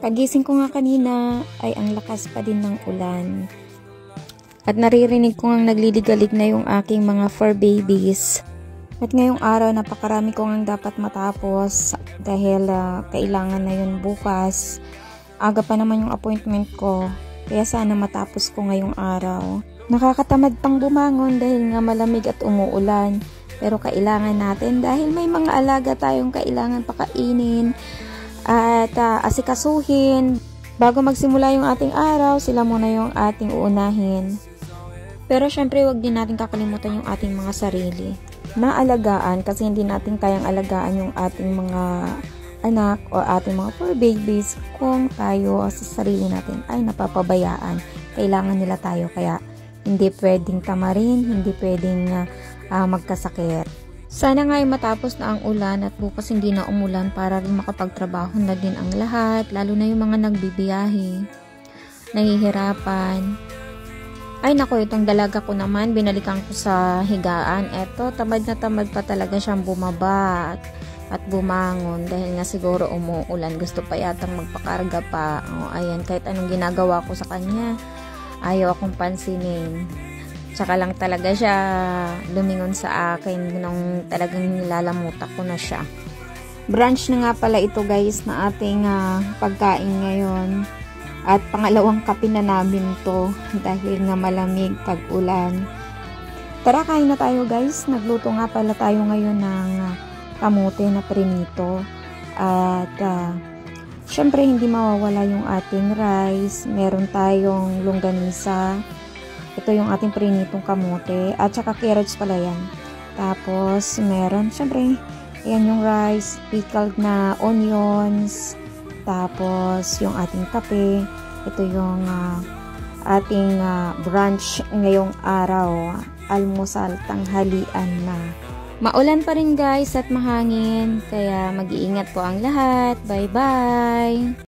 Pagising ko nga kanina ay ang lakas pa din ng ulan. At naririnig ko nga nagliligalig na yung aking mga fur babies. At ngayong araw napakarami ko nga dapat matapos dahil kailangan na yun bukas. Aga pa naman yung appointment ko, kaya sana matapos ko ngayong araw. Nakakatamad pang bumangon dahil nga malamig at umuulan. Pero kailangan natin dahil may mga alaga tayong kailangan pakainin at asikasuhin. Bago magsimula yung ating araw, sila muna yung ating uunahin. Pero syempre wag din natin kakalimutan yung ating mga sarili na alagaan kasi hindi natin kayang alagaan yung ating mga anak o ating mga fur babies kung tayo sa sarili natin ay napapabayaan. Kailangan nila tayo kaya hindi pwedeng tamarin, hindi pwedeng magkasakit. Sana nga ay matapos na ang ulan at bukas hindi na umulan para rin makapagtrabaho na din ang lahat, lalo na yung mga nagbibiyahe, nahihirapan. Ay nako, itong dalaga ko naman, binalikan ko sa higaan. Eto, tamad na tamad pa talaga siyang bumaba at bumangon dahil nga siguro umuulan. Gusto pa yatang magpakarga pa. O, ayan, kahit anong ginagawa ko sa kanya, ayaw akong pansinin. Tsaka lang talaga siya lumingon sa akin nung talagang nilalamutak ko na siya. Brunch na nga pala ito guys na ating pagkain ngayon. At pangalawang kape na namin to dahil nga malamig tag-ulan. Tara kain na tayo guys. Nagluto nga pala tayo ngayon ng kamote na prinito. At syempre hindi mawawala yung ating rice. Meron tayong longganisa. Ito yung ating prinitong kamote. At saka carrots pala yan. Tapos, meron, syempre, yan yung rice, pickled na onions. Tapos, yung ating kape. Ito yung ating brunch ngayong araw. Almusal, tanghalian na. Maulan pa rin guys at mahangin. Kaya mag-iingat po ang lahat. Bye-bye!